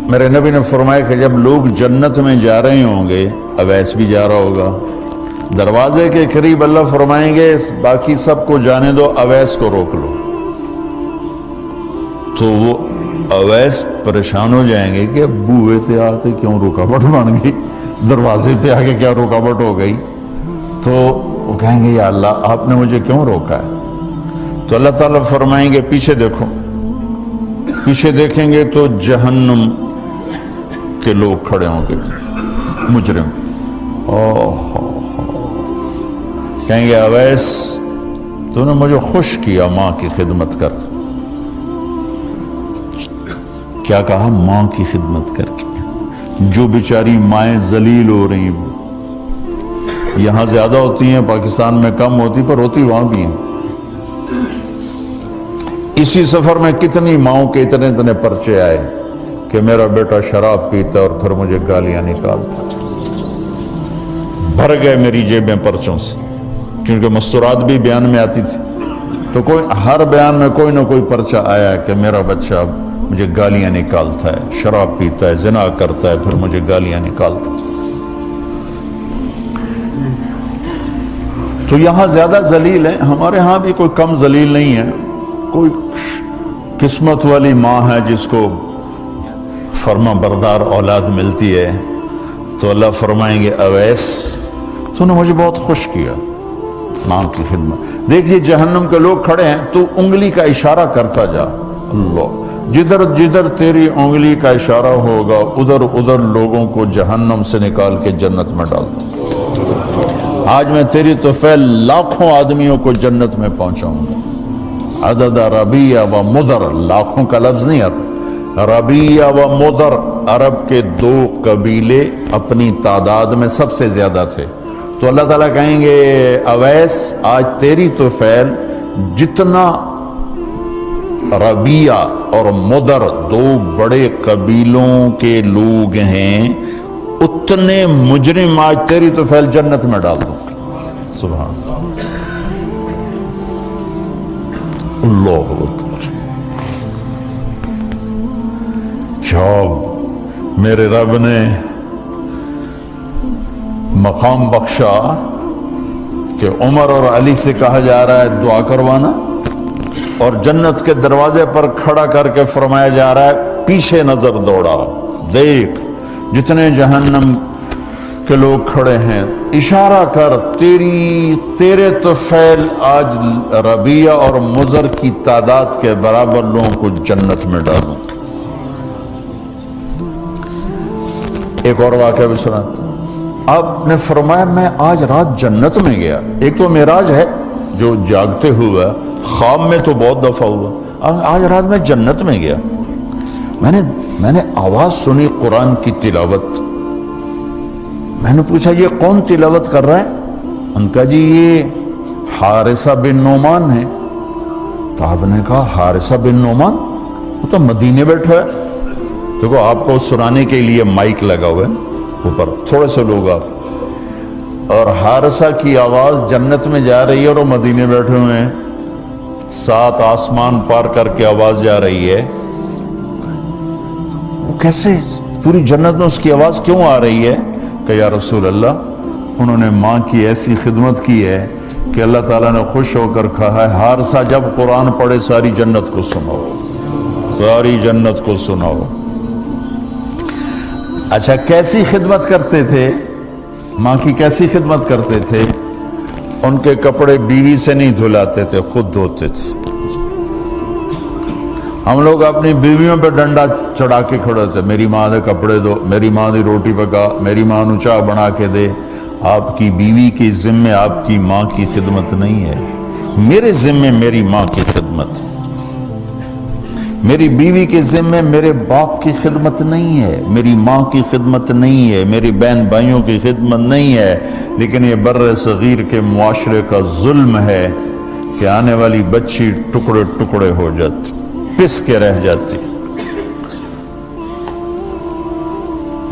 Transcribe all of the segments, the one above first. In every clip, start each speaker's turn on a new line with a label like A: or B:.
A: میرے نبی نے فرمایا کہ جب لوگ جنت میں جا رہے ہوں گے، اویس بھی جا رہا ہوگا، دروازے کے قریب اللہ فرمائیں گے باقی سب کو جانے دو، اویس کو روک لو۔ تو وہ اویس پریشان ہو جائیں گے کہ بوئے تے آتے کیوں رکاوٹ بن گئی، دروازے پہ آگے کیا رکاوٹ ہو گئی؟ تو وہ کہیں گے یا اللہ آپ نے مجھے کیوں روکا ہے؟ تو اللہ تعالیٰ فرمائیں گے پیچھے دیکھو، پیچھے دیکھیں گے تو جہنم کے لوگ کھڑے ہوں گے، مجرم۔ کہیں گے اویس تو نے مجھے خوش کیا ماں کی خدمت کر۔ کیا کہا؟ ماں کی خدمت کر کے۔ جو بیچاری مائیں ذلیل ہو رہی ہیں، یہاں زیادہ ہوتی ہیں، پاکستان میں کم ہوتی، پر ہوتی وہاں بھی ہیں۔ اسی سفر میں کتنی ماؤں کے اتنے پرچے آئے کہ میرا بیٹا شراب پیتا اور پھر مجھے گالیاں نکالتا۔ بھر گئے میری جیبیں پرچوں سے، کیونکہ مستورات بھی بیان میں آتی تھی، تو ہر بیان میں کوئی نہ کوئی پرچہ آیا کہ میرا بچہ مجھے گالیاں نکالتا ہے، شراب پیتا ہے، زنا کرتا ہے، پھر مجھے گالیاں نکالتا ہے۔ تو یہاں زیادہ ذلیل ہیں، ہمارے ہاں بھی کوئی کم ذلیل نہیں ہے۔ کوئی قسمت والی ماں ہے جس کو فرما بردار اولاد ملتی ہے، تو اللہ فرمائیں گے اویس تو نے مجھے بہت خوش کیا ماں کی خدمت۔ دیکھیے جہنم کے لوگ کھڑے ہیں، تو انگلی کا اشارہ کرتا جا، اللہ جدھر جدھر تیری انگلی کا اشارہ ہوگا ادھر ادھر لوگوں کو جہنم سے نکال کے جنت میں ڈال دوں۔ آج میں تیری توفیل لاکھوں آدمیوں کو جنت میں پہنچاؤں گا۔ عدد ربیہ و مدر، لاکھوں کا لفظ نہیں آتا، ربیہ و مدر عرب کے دو قبیلے اپنی تعداد میں سب سے زیادہ تھے۔ تو اللہ تعالیٰ کہیں گے اویس آج تیری توفیل جتنا ربیہ اور مدر دو بڑے قبیلوں کے لوگ ہیں، اتنے مجرم آج تیری توفیل جنت میں ڈال دوں۔ سبحان اللہ اکبر۔ جب میرے رب نے مقام بخشا کہ عمر اور علی سے کہا جا رہا ہے دعا کروانا، اور جنت کے دروازے پر کھڑا کر کے فرمایا جا رہا ہے پیچھے نظر دوڑا، دیکھ جتنے جہنم کے لوگ کھڑے ہیں، اشارہ کر تیرے طفیل آج ربیہ اور مضر کی تعداد کے برابر لوگوں کو جنت میں ڈالوں۔ ایک اور واقعہ بھی سناتا ہوں۔ آپ نے فرمایا میں آج رات جنت میں گیا۔ ایک تو معراج ہے جو جاگتے ہوئے، خواب میں تو بہت دفعہ ہوا، آج رات میں جنت میں گیا، میں نے آواز سنی قرآن کی تلاوت۔ میں نے پوچھا یہ کون تلاوت کر رہا ہے؟ ان کا جی یہ حارثہ بن نعمان ہے۔ تو آپ نے کہا حارثہ بن نعمان، وہ تو مدینے بیٹھا ہے۔ دیکھو آپ کو سنانے کے لیے مائک لگا ہوا ہے اوپر، تھوڑے سے لوگ آپ، اور حارثہ کی آواز جنت میں جا رہی ہے اور وہ مدینے بیٹھے ہوئے ہیں، 7 آسمان پار کر کے آواز جا رہی ہے۔ وہ کیسے پوری جنت میں اس کی آواز کیوں آ رہی ہے؟ کہ یا رسول اللہ انہوں نے ماں کی ایسی خدمت کی ہے کہ اللہ تعالیٰ نے خوش ہو کر کہا ہے حارثہ جب قرآن پڑھے ساری جنت کو سناؤ، ساری جنت کو سناؤ۔ اچھا کیسی خدمت کرتے تھے؟ ماں کی کیسی خدمت کرتے تھے؟ ان کے کپڑے بیوی سے نہیں دھلاتے تھے، خود دھوتے تھے۔ ہم لوگ اپنی بیویوں پہ ڈنڈا چڑھا کے کھڑے تھے، میری ماں نے کپڑے دو، میری ماں نے روٹی پکا، میری ماں نے چاہ بنا کے دے۔ آپ کی بیوی کے ذمے آپ کی ماں کی خدمت نہیں ہے، میرے ذمے میری ماں کی خدمت، میری بیوی کے ذمے میرے باپ کی خدمت نہیں ہے، میری ماں کی خدمت نہیں ہے، میری بہن بھائیوں کی خدمت نہیں ہے۔ لیکن یہ بر صغیر کے معاشرے کا ظلم ہے کہ آنے والی بچی ٹکڑے ٹکڑے ہو جاتی، پس کے رہ جاتی،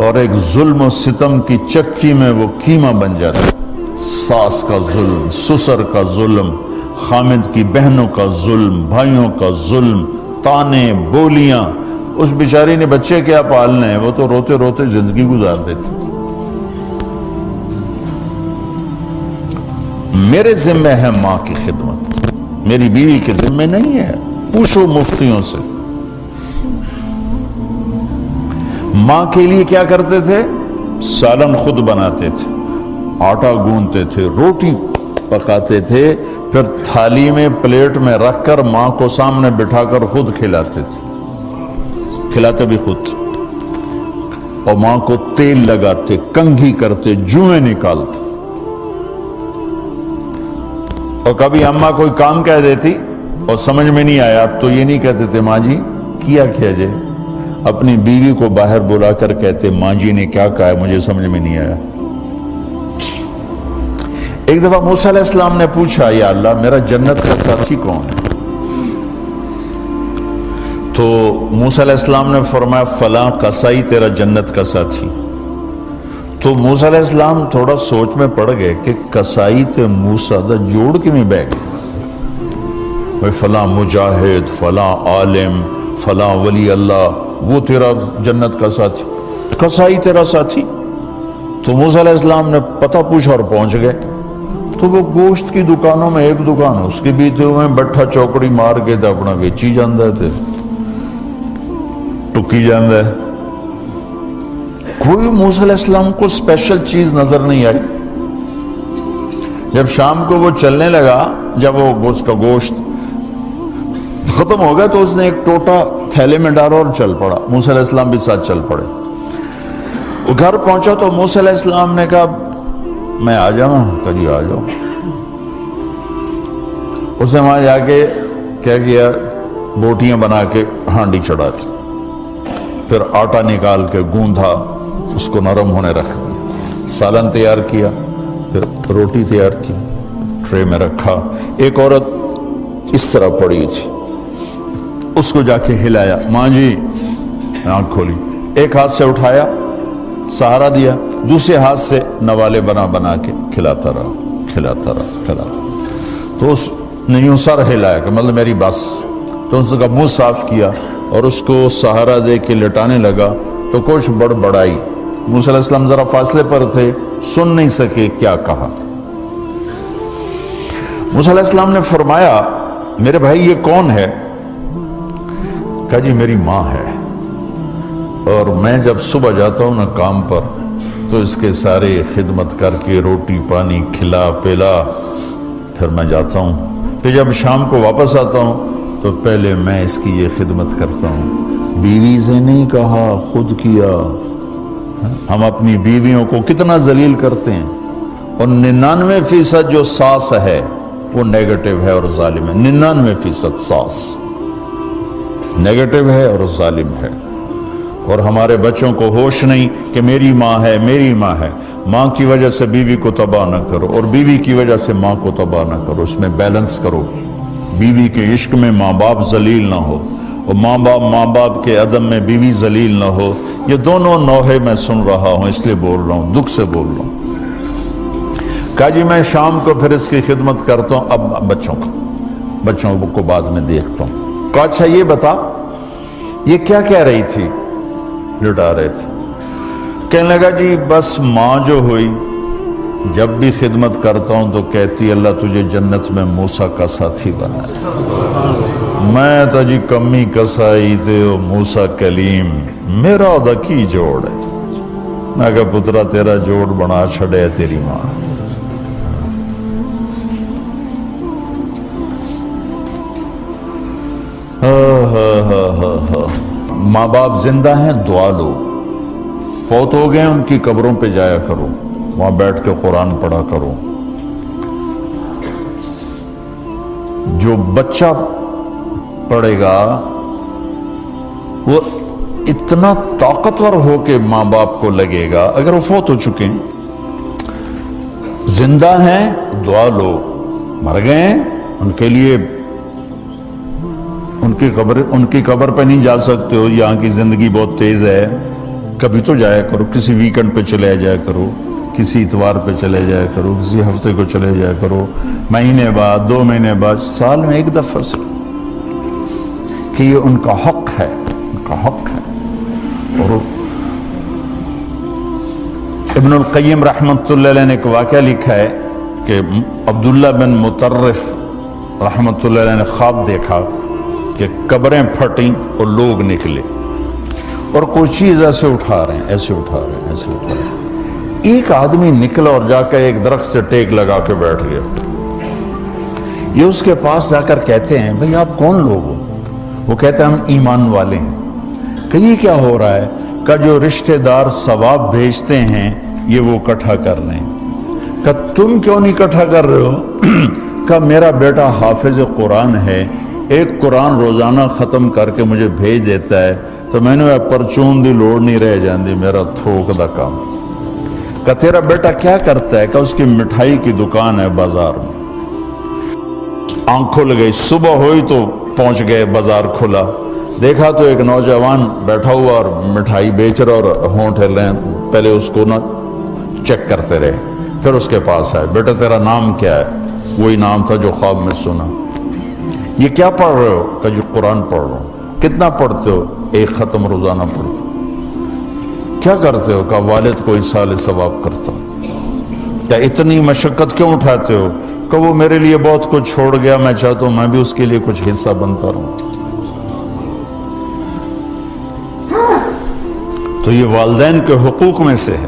A: اور ایک ظلم و ستم کی چکی میں وہ قیمہ بن جاتا۔ ساس کا ظلم، سسر کا ظلم، خامد کی بہنوں کا ظلم، بھائیوں کا ظلم، تانے بولیاں، اس بیچاری نے بچے کیا پالنے ہیں، وہ تو روتے روتے زندگی گزار دیتی۔ میرے ذمہ ہے ماں کی خدمت، میری بیوی کے ذمہ نہیں ہے۔ پوچھو مفتیوں سے، ماں کے لیے کیا کرتے تھے؟ سالن خود بناتے تھے، آٹا گوندتے تھے، روٹی پکاتے تھے، پھر تھالی میں پلیٹ میں رکھ کر ماں کو سامنے بٹھا کر خود کھلاتے تھے، کھلاتے بھی خود، اور ماں کو تیل لگاتے، کنگھی کرتے، جوئیں نکالتے۔ اور کبھی اماں کوئی کام کہہ دیتی اور سمجھ میں نہیں آیا تو یہ نہیں کہتے تھے ماں جی کیا جائے، اپنی بیوی کو باہر بلا کر کہتے ماں جی نے کیا کہا ہے مجھے سمجھ میں نہیں آیا۔ ایک دفعہ موسیٰ علیہ السلام نے پوچھا یا اللہ میرا جنت کا ساتھی کون ہے؟ تو موسیٰ علیہ السلام نے فرمایا فلاں قصائی تیرا جنت کا ساتھی۔ تو موسیٰ علیہ السلام تھوڑا سوچ میں پڑ گئے کہ قصائی تے موسیٰ دا جوڑ کی میں بے گئے، فلاں مجاہد، فلاں عالم، فلاں ولی اللہ، وہ تیرا جنت کا ساتھی، قصائی تیرا ساتھی۔ تو موسیٰ علیہ السلام نے پتہ پوچھا اور پہنچ گئے۔ تو وہ گوشت کی دکانوں میں ایک دکان اس کے بھی تھے، وہ بٹھا چوکڑی مار کے تھا اپنا ویچی جاندہ تھے، ٹکی جاندہ ہے۔ کوئی موسیٰ علیہ السلام کو اسپیشل چیز نظر نہیں آئی۔ جب شام کو وہ چلنے لگا، جب وہ اس کا گوشت ختم ہو گیا تو اس نے ایک ٹوٹا تھیلے میں ڈالا اور چل پڑا، موسیٰ علیہ السلام بھی ساتھ چل پڑے۔ وہ گھر پہنچا تو موسیٰ علیہ السلام نے کہا میں آ جاؤں؟ کہا جی آ جاؤ۔ اس نے وہاں جا کے کیا کیا، بوٹیاں بنا کے ہانڈی چڑھا تھی، پھر آٹا نکال کے گوندھا، اس کو نرم ہونے رکھ دیا، سالن تیار کیا، پھر روٹی تیار کی، ٹرے میں رکھا۔ ایک عورت اس طرح پڑی تھی، اس کو جا کے ہلایا، ماں جی، آنکھ کھولی، ایک ہاتھ سے اٹھایا، سہارا دیا، دوسرے ہاتھ سے نوالے بنا بنا کے کھلاتا رہا، کھلاتا رہا، کھلاتا رہا۔ تو اس نے یوں سر ہلایا کہ مطلب میری بس۔ تو اس کا منہ صاف کیا اور اس کو سہارا دے کے لٹانے لگا تو کچھ بڑبڑائی۔ موسیٰ علیہ السلام ذرا فاصلے پر تھے، سن نہیں سکے کیا کہا۔ موسیٰ علیہ السلام نے فرمایا میرے بھائی یہ کون ہے؟ کہا جی میری ماں ہے، اور میں جب صبح جاتا ہوں نا کام پر تو اس کے سارے خدمت کر کے روٹی پانی کھلا پلا پھر میں جاتا ہوں، پھر جب شام کو واپس آتا ہوں تو پہلے میں اس کی یہ خدمت کرتا ہوں۔ بیوی سے نہیں کہا، خود کیا۔ ہم اپنی بیویوں کو کتنا ذلیل کرتے ہیں، اور 99% جو ساس ہے وہ نیگیٹو ہے اور ظالم ہے۔ 99% ساس نیگیٹو ہے اور ظالم ہے، اور ہمارے بچوں کو ہوش نہیں کہ میری ماں ہے، میری ماں ہے۔ ماں کی وجہ سے بیوی کو تباہ نہ کرو، اور بیوی کی وجہ سے ماں کو تباہ نہ کرو، اس میں بیلنس کرو۔ بیوی کے عشق میں ماں باپ ذلیل نہ ہو، اور ماں باپ کے عدم میں بیوی ذلیل نہ ہو۔ یہ دونوں نوحے میں سن رہا ہوں، اس لیے بول رہا ہوں، دکھ سے بول رہا ہوں۔ کہا جی میں شام کو پھر اس کی خدمت کرتا ہوں، اب بچوں کو بعد میں دیکھتا ہوں۔ کہا اچھا یہ بتا یہ کیا کہہ رہی تھی؟ لٹا رہے تھے۔ کہنے لگا جی بس ماں جو ہوئی جب بھی خدمت کرتا ہوں تو کہتی اللہ تجھے جنت میں موسیٰ کا ساتھی بنائے۔ میں تو جی کمی کسائی تے موسیٰ کلیم، میرا دا کی جوڑ ہے۔ میں کہا پترا تیرا جوڑ بنا چھڑے تیری ماں۔ ماں باپ زندہ ہیں دعا لو، فوت ہو گئے ان کی قبروں پہ جایا کرو، وہاں بیٹھ کے قرآن پڑھا کرو۔ جو بچہ پڑھے گا وہ اتنا طاقتور ہو کے ماں باپ کو لگے گا، اگر وہ فوت ہو چکے ہیں۔ زندہ ہیں دعا لو، مر گئے ہیں ان کے لیے ان کی قبر پہ نہیں جا سکتے ہو، یہاں کی زندگی بہت تیز ہے، کبھی تو جایا کرو، کسی ویکنڈ پہ چلے جایا کرو، کسی اتوار پہ چلے جایا کرو، کسی ہفتے کو چلے جایا کرو، مہینے بعد 2 مہینے بعد، سال میں 1 دفعہ سے، کہ یہ ان کا حق ہے، ان کا حق ہے۔ اور ابن القیم رحمۃ اللہ علیہ نے ایک واقعہ لکھا ہے کہ عبداللہ بن مطرف رحمۃ اللہ علیہ نے خواب دیکھا کہ قبریں پھٹیں اور لوگ نکلے اور کوئی چیز ایسے اٹھا رہے ہیں، ایسے اٹھا رہے ہیں، ایسے اٹھا رہے ہیں۔ ایک آدمی نکلا اور جا کر ایک درخت سے ٹیک لگا کے بیٹھ گیا۔ یہ اس کے پاس جا کر کہتے ہیں بھئی آپ کون لوگ ہو؟ وہ کہتے ہیں ہم ایمان والے ہیں۔ کہ یہ کیا ہو رہا ہے؟ کہ جو رشتہ دار ثواب بھیجتے ہیں یہ وہ اکٹھا کر رہے ہیں۔ کہ تم کیوں نہیں اکٹھا کر رہے ہو؟ کہ میرا بیٹا حافظ قرآن ہے، ایک قرآن روزانہ ختم کر کے مجھے بھیج دیتا ہے، تو میں نے پرچون دی لوڑ نہیں رہ جاندی، میرا تھوک دا کام۔ کہ تیرا بیٹا کیا کرتا ہے؟ کہ اس کی مٹھائی کی دکان ہے بازار میں۔ آنکھ کھل گئی، صبح ہوئی تو پہنچ گئے، بازار کھلا، دیکھا تو ایک نوجوان بیٹھا ہوا اور مٹھائی بیچ رہا اور ہونٹ ہل رہے ہیں۔ پہلے اس کو نہ چیک کرتے رہے، پھر اس کے پاس آئے، بیٹا تیرا نام کیا ہے؟ وہی نام تھا جو خواب میں سنا۔ یہ کیا پڑھ رہے ہو؟ کہ جو قرآن پڑھ رہا ہوں۔ کتنا پڑھتے ہو؟ ایک ختم روزانہ پڑھتے ہو۔ کیا کرتے ہو؟ کہ والد کو ایصال ثواب کرتا ہوں۔ کیا اتنی مشقت کیوں اٹھاتے ہو؟ کہ وہ میرے لیے بہت کچھ چھوڑ گیا، میں چاہتا ہوں میں بھی اس کے لیے کچھ حصہ بنتا رہوں۔ تو یہ والدین کے حقوق میں سے ہے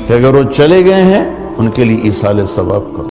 A: کہ اگر وہ چلے گئے ہیں ان کے لیے ایصال ثواب کرو۔